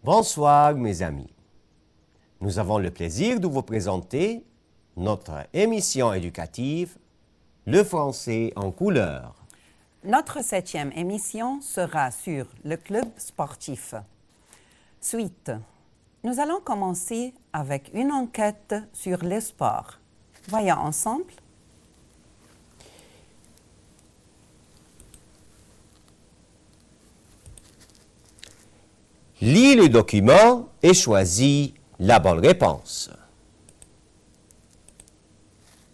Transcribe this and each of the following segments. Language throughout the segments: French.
Bonsoir mes amis. Nous avons le plaisir de vous présenter notre émission éducative Le français en couleur. Notre 7e émission sera sur le club sportif. Suite. Nous allons commencer avec une enquête sur les sports. Voyons ensemble. Lis le document et choisis la bonne réponse.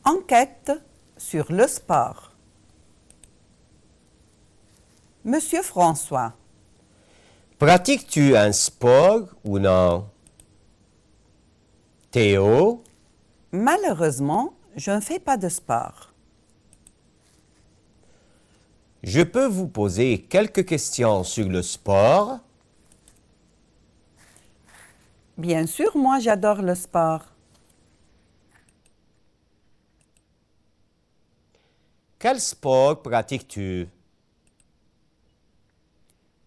Enquête sur le sport. Monsieur François, Pratiques-tu un sport ou non? Théo, malheureusement, je ne fais pas de sport. je peux vous poser quelques questions sur le sport? Bien sûr, moi j'adore le sport. Quel sport pratiques-tu?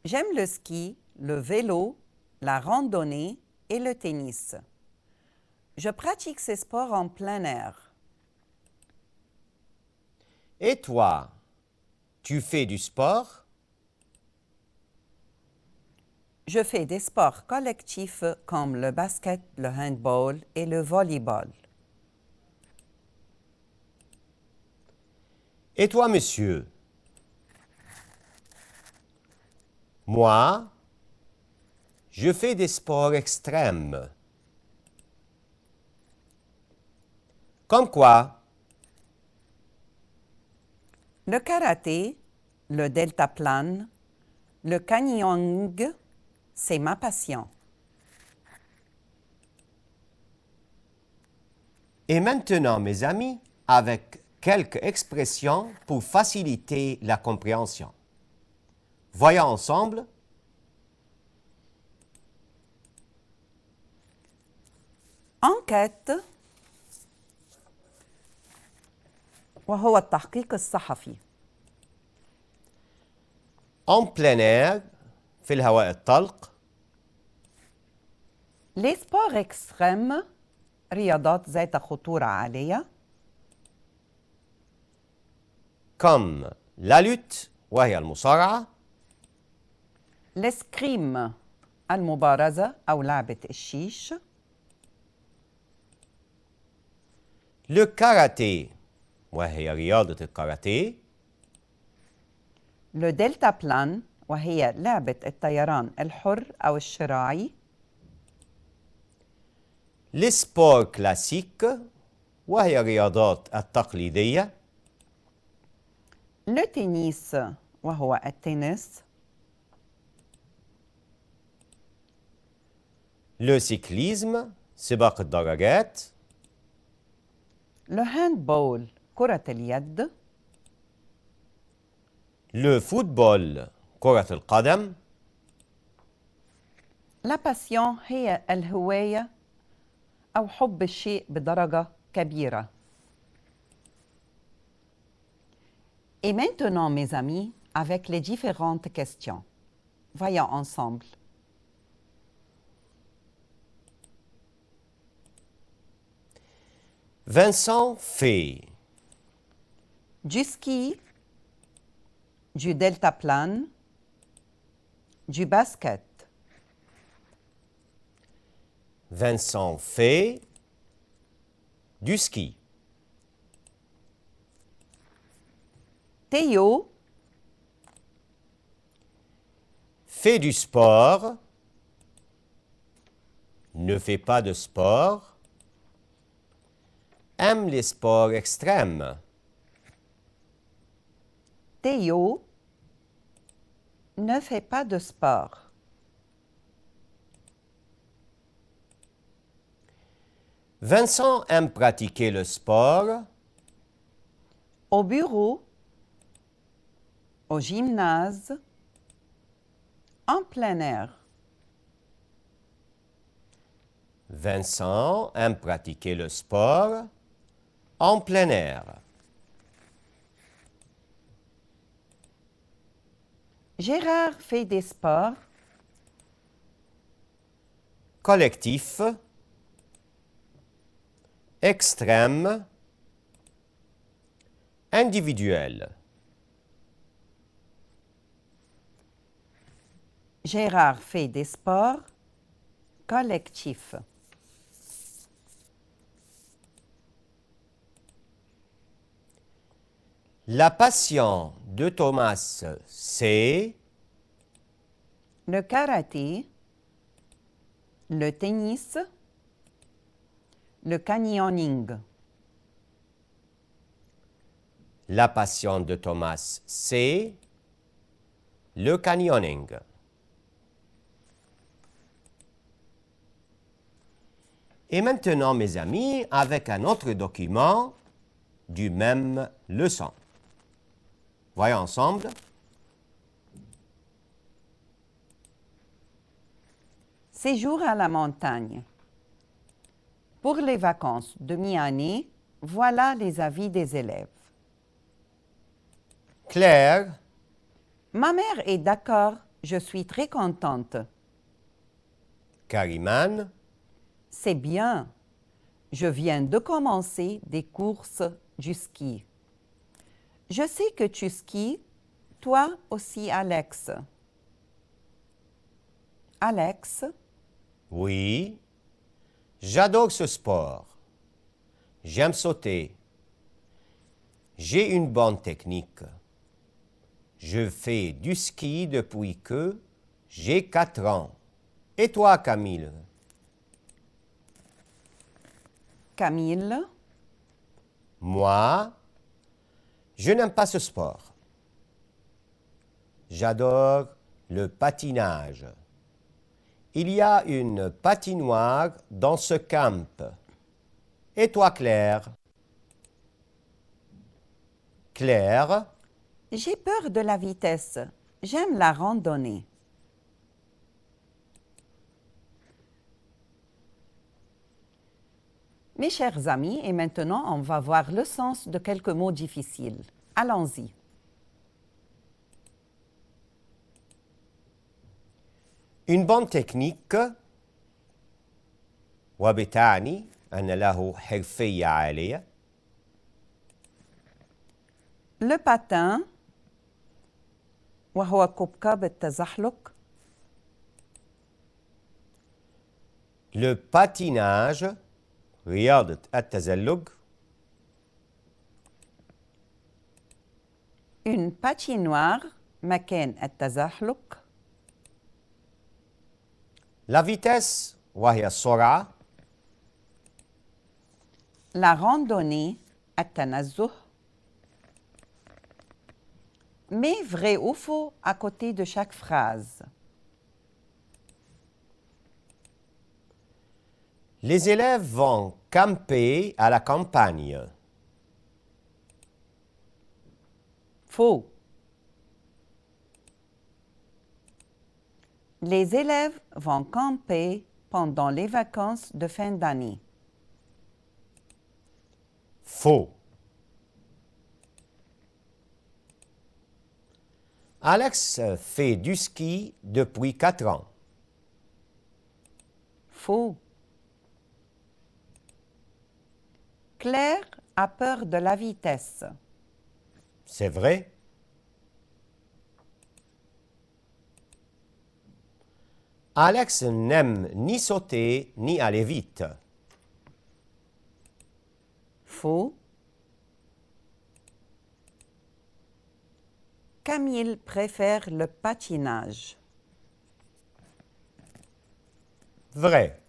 J'aime le ski, le vélo, la randonnée et le tennis. Je pratique ces sports en plein air. Et toi, tu fais du sport? Je fais des sports collectifs comme le basket, le handball et le volleyball. Et toi, monsieur? Moi, je fais des sports extrêmes. Comme quoi? Le karaté, le deltaplane, le canyoning, c'est ma passion. Et maintenant, mes amis, avec quelques expressions pour faciliter la compréhension. Voyons ensemble. enquête وهو التحقيق الصحفي. En plein air, في الهواء الطلق. Les sports extrêmes رياضات ذات خطورة عالية Comme la lutte وهي المصارعة. الاسكريم المبارزة أو لعبة الشيش Le karaté وهي رياضة الكاراتيه. le deltaplane وهي لعبة الطيران الحر أو الشراعي Les sports classiques وهي الرياضات التقليدية. le tennis وهو التنس Le cyclisme سباق الدراجات. le handball كرة اليد Le football كرة القدم. La passion هي الهواية أو حب الشيء بدرجة كبيرة. Et maintenant, mes amis, avec les différentes questions. Voyons ensemble. Vincent fait Du ski, du deltaplane, du basket. Vincent fait du ski. Théo Fait du sport. Ne fait pas de sport. Aime les sports extrêmes. Théo ne fait pas de sport. Vincent aime pratiquer le sport. Au bureau, au gymnase, en plein air. Vincent aime pratiquer le sport en plein air. Gérard fait des sports collectif, extrême, individuel. Gérard fait des sports collectifs. La passion de Thomas, c'est Le karaté, le tennis, le canyoning. la passion de Thomas, c'est le canyoning. Et maintenant, mes amis, avec un autre document du même leçon. Voyons ensemble. Séjour à la montagne. Pour les vacances de mi-année, voilà les avis des élèves. Claire, Ma mère est d'accord, je suis très contente. Kariman, C'est bien. Je viens de commencer des courses du ski. Je sais que tu skis, toi aussi, Alex. Alex, oui, j'adore ce sport. J'aime sauter. J'ai une bonne technique. Je fais du ski depuis que j'ai 4 ans. Et toi, Camille? Camille, Moi, je n'aime pas ce sport. J'adore le patinage. Il y a une patinoire dans ce camp. Et toi, Claire? Claire, j'ai peur de la vitesse. J'aime la randonnée. Mes chers amis, et maintenant on va voir le sens de quelques mots difficiles. Allons-y. une bonne technique وبتعني أن له حرفية عالية. Le patin وهو كوكب التزحلق. Le patinage رياضة التزلج. Une patinoire مكان التزحلق. La vitesse وهي السرعة. La randonnée التنزه. Mais vrai ou faux à côté de chaque phrase. Les élèves vont camper à la campagne. Faux. Les élèves vont camper pendant les vacances de fin d'année. Faux. Alex fait du ski depuis 4 ans. Faux. Claire a peur de la vitesse. C'est vrai. Alex n'aime ni sauter ni aller vite. Faux. Camille préfère le patinage. Vrai.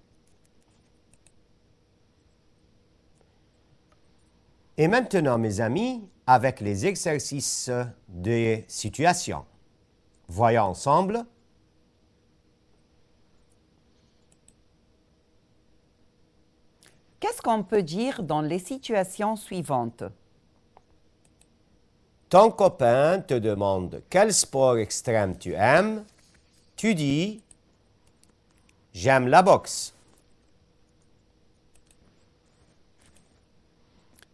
Et maintenant, mes amis, avec les exercices de situation. Voyons ensemble. Qu'est-ce qu'on peut dire dans les situations suivantes? Ton copain te demande quel sport extrême tu aimes. Tu dis « J'aime la boxe ».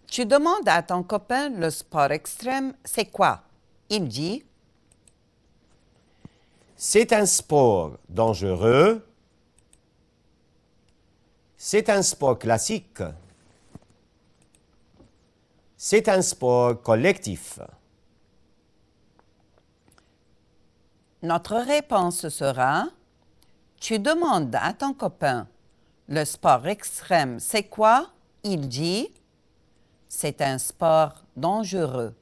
Tu demandes à ton copain le sport extrême, c'est quoi? Il dit C'est un sport dangereux C'est un sport classique. C'est un sport collectif. Notre réponse sera « Tu demandes à ton copain, le sport extrême, c'est quoi? Il dit « C'est un sport dangereux. »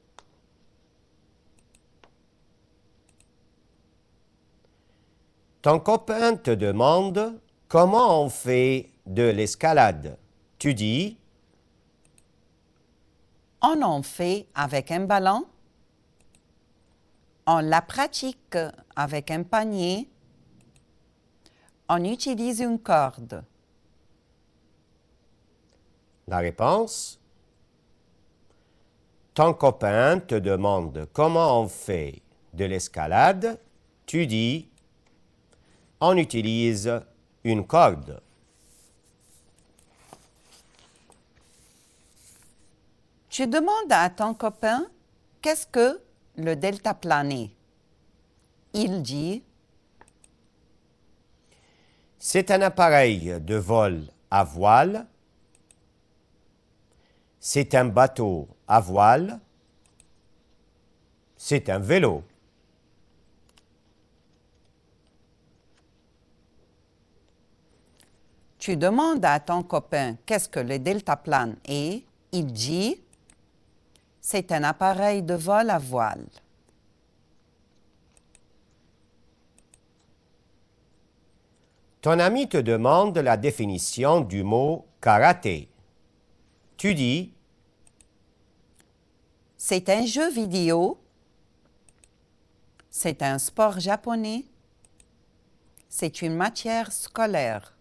Ton copain te demande comment on fait de l'escalade. Tu dis On en fait avec un ballon. On la pratique avec un panier. On utilise une corde. la réponse. Ton copain te demande comment on fait de l'escalade. Tu dis on utilise une corde. Tu demandes à ton copain qu'est-ce que le deltaplane. Il dit C'est un appareil de vol à voile. C'est un bateau à voile. C'est un vélo. Tu demandes à ton copain qu'est-ce que le deltaplane est. Il dit c'est un appareil de vol à voile. Ton ami te demande la définition du mot karaté. Tu dis C'est un jeu vidéo. C'est un sport japonais. C'est une matière scolaire.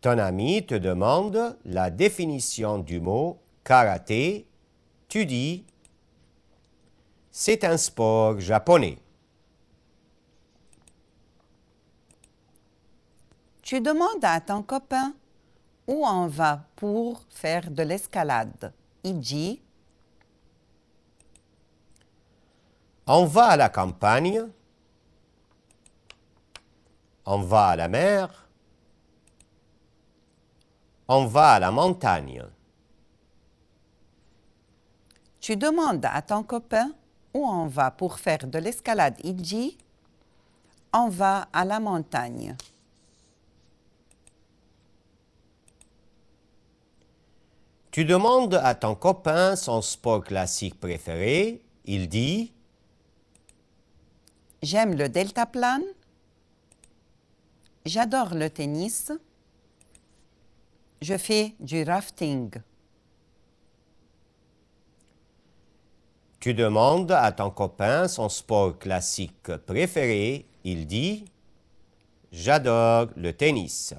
ton ami te demande la définition du mot karaté. Tu dis c'est un sport japonais. Tu demandes à ton copain où on va pour faire de l'escalade. Il dit On va à la campagne. On va à la mer. On va à la montagne. Tu demandes à ton copain où on va pour faire de l'escalade. Il dit on va à la montagne. Tu demandes à ton copain son sport classique préféré. Il dit J'aime le deltaplane. J'adore le tennis. Je fais du rafting. Tu demandes à ton copain son sport classique préféré. Il dit J'adore le tennis.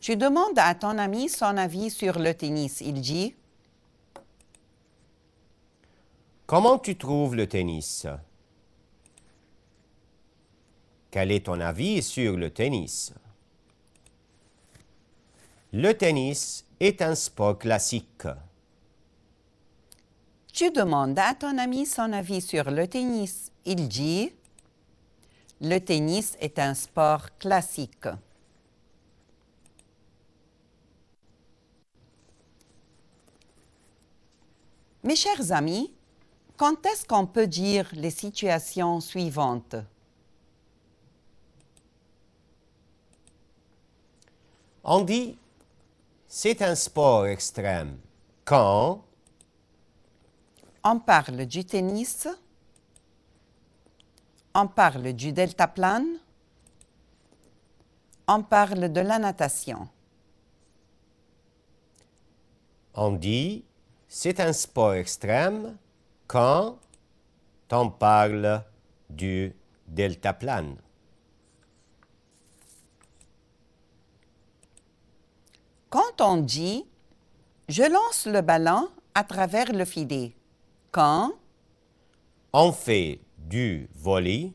Tu demandes à ton ami son avis sur le tennis. Il dit Comment tu trouves le tennis? Quel est ton avis sur le tennis? Le tennis est un sport classique. Tu demandes à ton ami son avis sur le tennis. Il dit le tennis est un sport classique. Mes chers amis, quand est-ce qu'on peut dire les situations suivantes? On dit c'est un sport extrême quand On parle du tennis, on parle du deltaplane, on parle de la natation. on dit c'est un sport extrême quand on parle du deltaplane. Quand on dit « je lance le ballon à travers le filet », quand on fait du volley,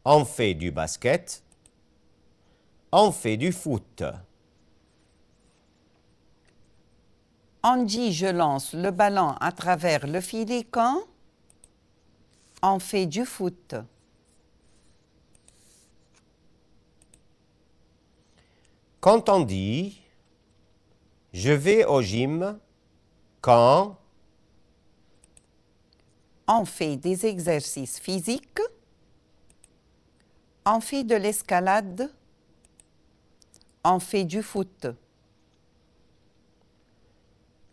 on fait du basket, on fait du foot. on dit « je lance le ballon à travers le filet » quand On fait du foot. Quand on dit « je vais au gym » quand On fait des exercices physiques. On fait de l'escalade. On fait du foot.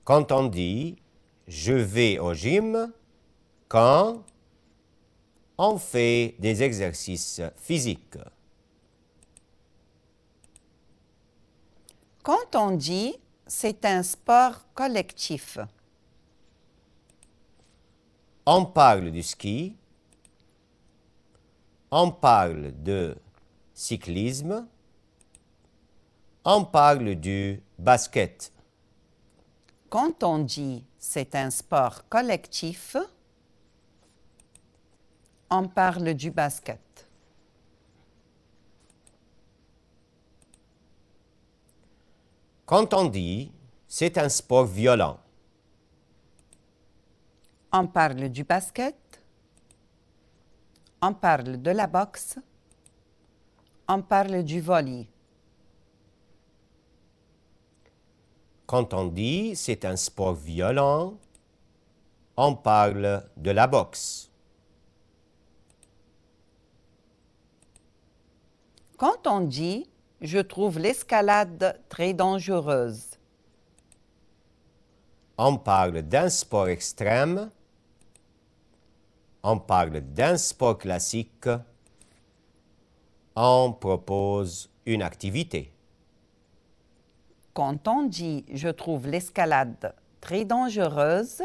Quand on dit « je vais au gym » quand on fait des exercices physiques. Quand on dit c'est un sport collectif. On parle du ski, on parle de cyclisme, on parle du basket. Quand on dit c'est un sport collectif, on parle du basket. Quand on dit c'est un sport violent, On parle du basket. On parle de la boxe. On parle du volley. quand on dit c'est un sport violent, on parle de la boxe. Quand on dit je trouve l'escalade très dangereuse, On parle d'un sport extrême, on parle d'un sport classique, on propose une activité. quand on dit je trouve l'escalade très dangereuse,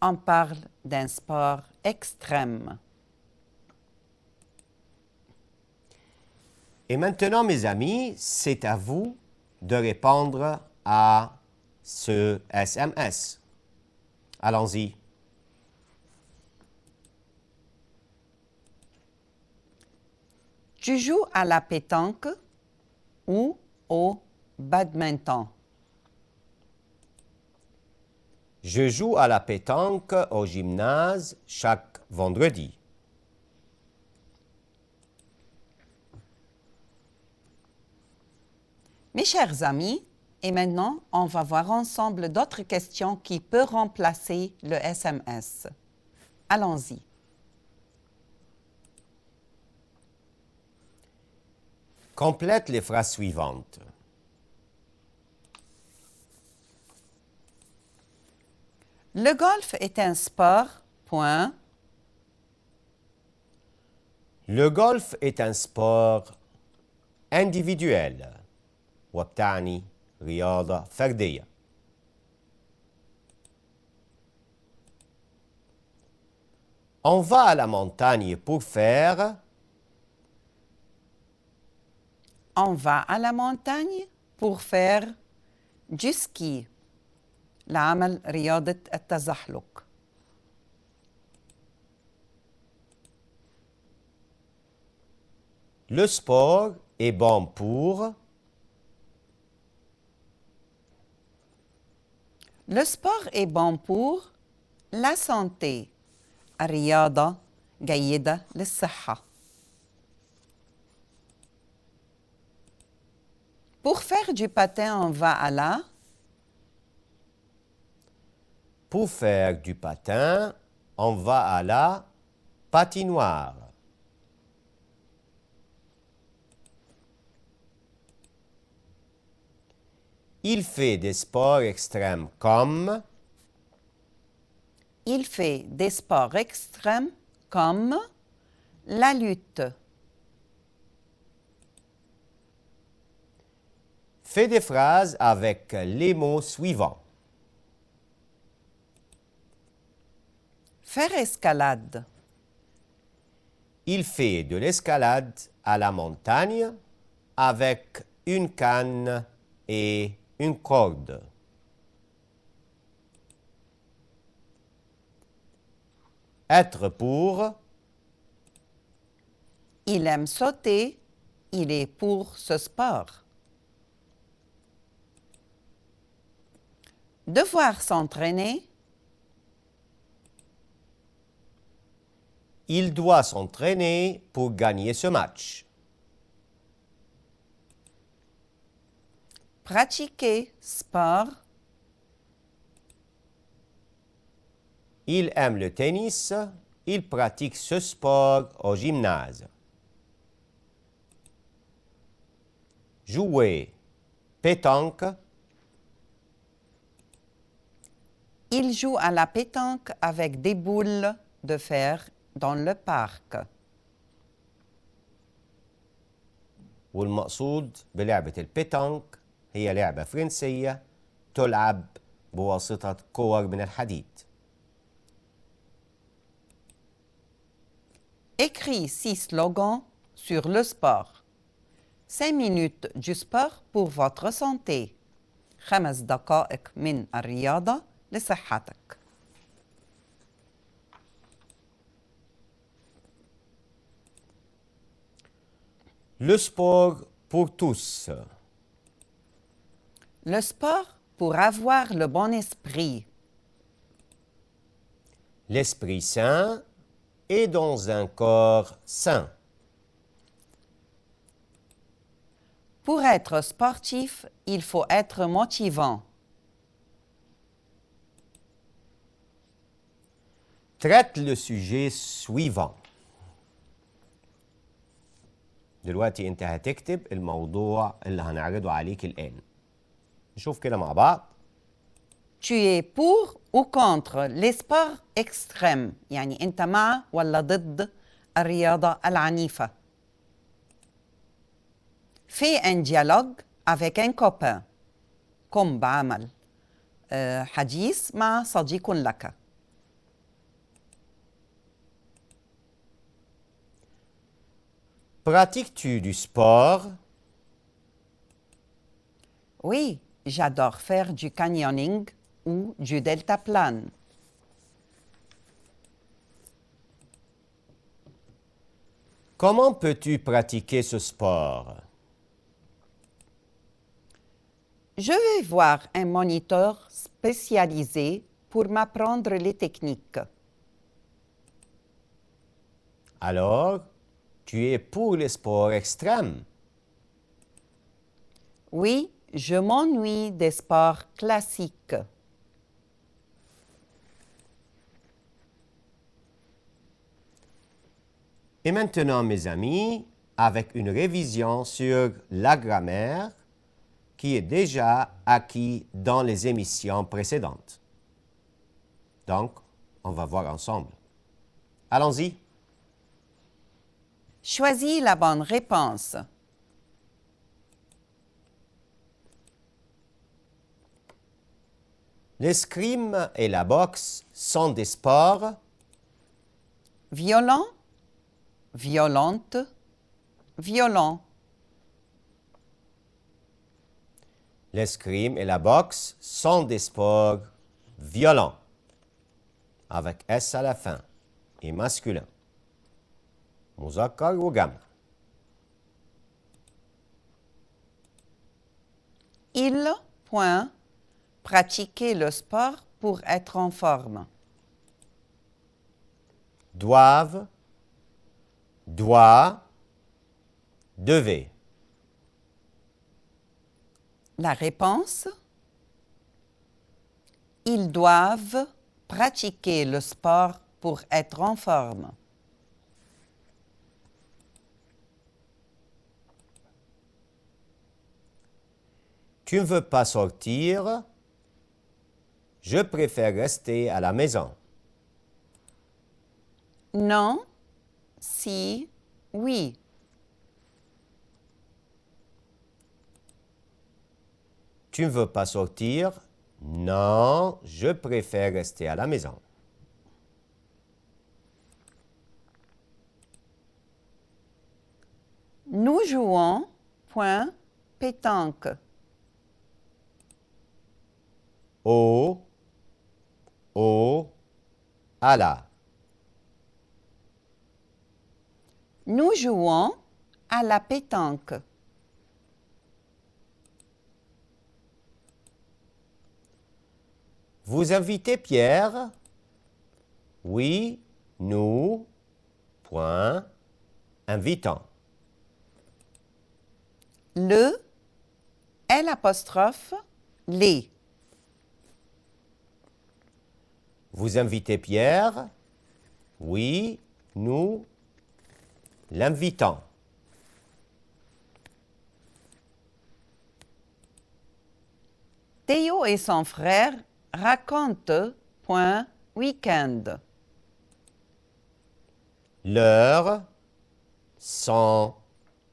on parle d'un sport extrême. Et maintenant, mes amis, c'est à vous de répondre à ce SMS. Allons-y. Tu joues à la pétanque ou au badminton? Je joue à la pétanque au gymnase chaque vendredi. Mes chers amis, et maintenant, on va voir ensemble d'autres questions qui peuvent remplacer le SMS. Allons-y. Complète les phrases suivantes. Le golf est un sport, point. Le golf est un sport individuel. وبتعني رياضة فردية. On va à la montagne pour faire. On va à la montagne pour faire du ski. لعمل رياضة التزحلق. Le sport est bon pour. Le sport est bon pour la santé. الرياضة جيدة للصحة. Pour faire du patin, on va à la. Pour faire du patin, on va à la patinoire. Il fait des sports extrêmes comme. Il fait des sports extrêmes comme la lutte. Fais des phrases avec les mots suivants. Faire escalade. Il fait de l'escalade à la montagne avec une canne et une corde. Être pour. Il aime sauter. Il est pour ce sport. Devoir s'entraîner. Il doit s'entraîner pour gagner ce match. Pratiquer sport. Il aime le tennis. Il pratique ce sport au gymnase. Jouer pétanque. Il joue à la pétanque avec des boules de fer dans le parc. والمقصود بلعبة البيتانك هي لعبة فرنسية تلعب بواسطة كور من الحديد. Écris 6 slogans sur le sport. 5 minutes du sport pour votre santé. 5 دقائق من الرياضة لصحتك. Le sport pour tous. Le sport pour avoir le bon esprit. L'esprit sain est dans un corps sain. Pour être sportif, il faut être motivant. Traite le sujet suivant. دلوقتي انت هتكتب الموضوع اللي هنعرضه عليك الآن. نشوف كده مع بعض. Tu es pour ou contre les sports extrêmes؟ يعني أنت مع ولا ضد الرياضة العنيفة؟ Fais un dialogue avec un copain. قم بعمل حديث مع صديق لك. Pratiques-tu du sport? Oui, j'adore faire du canyoning ou du deltaplane. Comment peux-tu pratiquer ce sport? Je vais voir un moniteur spécialisé pour m'apprendre les techniques. Alors, tu es pour les sports extrêmes? Oui, je m'ennuie des sports classiques. Et maintenant, mes amis, avec une révision sur la grammaire qui est déjà acquis dans les émissions précédentes. Donc, on va voir ensemble. Allons-y. Choisis la bonne réponse. L'escrime et la boxe sont des sports Violent, violente, violent. L'escrime et la boxe sont des sports violents, avec S à la fin, et masculin. مذكر وجمع. Ils, point, pratiquer le sport pour être en forme. Doivent, doit, devait. La réponse? Ils doivent pratiquer le sport pour être en forme. Tu ne veux pas sortir? Je préfère rester à la maison. Non, si, oui. Tu ne veux pas sortir? Non, je préfère rester à la maison. Nous jouons, point, pétanque. Au, à la. Nous jouons à la pétanque. Vous invitez Pierre? Oui, nous. point, invitant. Le, l'apostrophe, les. Vous invitez Pierre? Oui, nous l'invitons. Théo et son frère racontent point week-end. L'heure, son,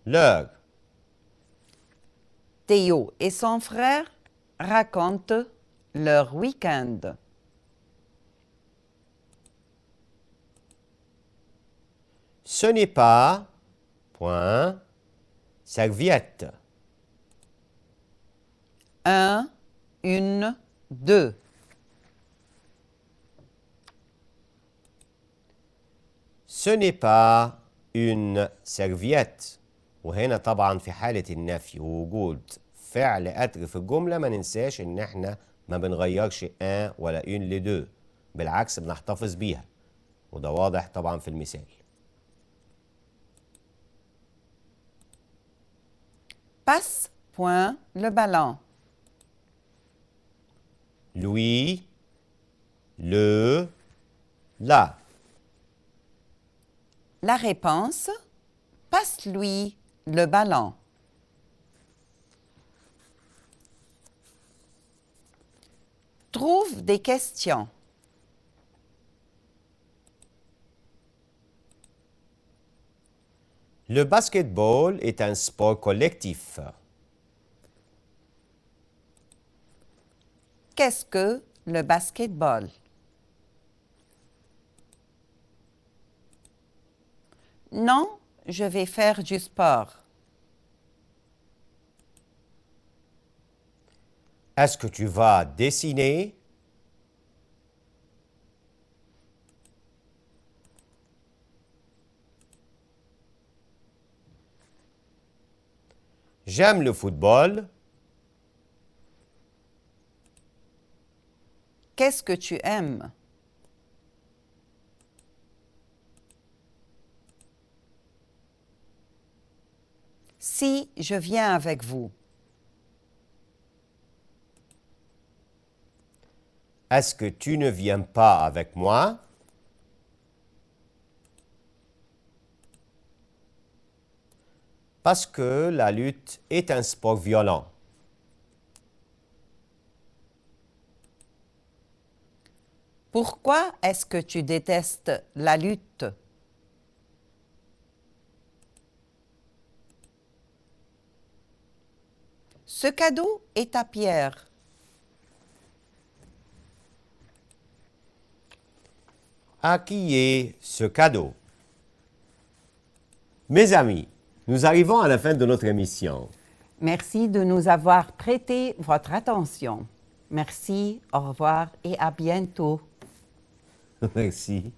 l'heure. Théo et son frère racontent leur week-end. Ce n'est pas, point, serviette. Un, une, deux. Ce n'est pas une serviette. وهنا طبعا في حالة النفي ووجود فعل أتر في الجملة ما ننساش إن إحنا ما بنغيرش ان ولا une لدو، بالعكس بنحتفظ بيها، وده واضح طبعا في المثال. Passe point le ballon. Lui, le, la. La réponse, passe-lui le ballon. Trouve des questions. Le basketball est un sport collectif. Qu'est-ce que le basketball? Non, je vais faire du sport. Est-ce que tu vas dessiner? J'aime le football. Qu'est-ce que tu aimes? Si je viens avec vous. Est-ce que tu ne viens pas avec moi? Parce que la lutte est un sport violent. Pourquoi est-ce que tu détestes la lutte? Ce cadeau est à Pierre. À qui est ce cadeau? Mes amis, nous arrivons à la fin de notre émission. Merci de nous avoir prêté votre attention. Merci, au revoir et à bientôt. Merci.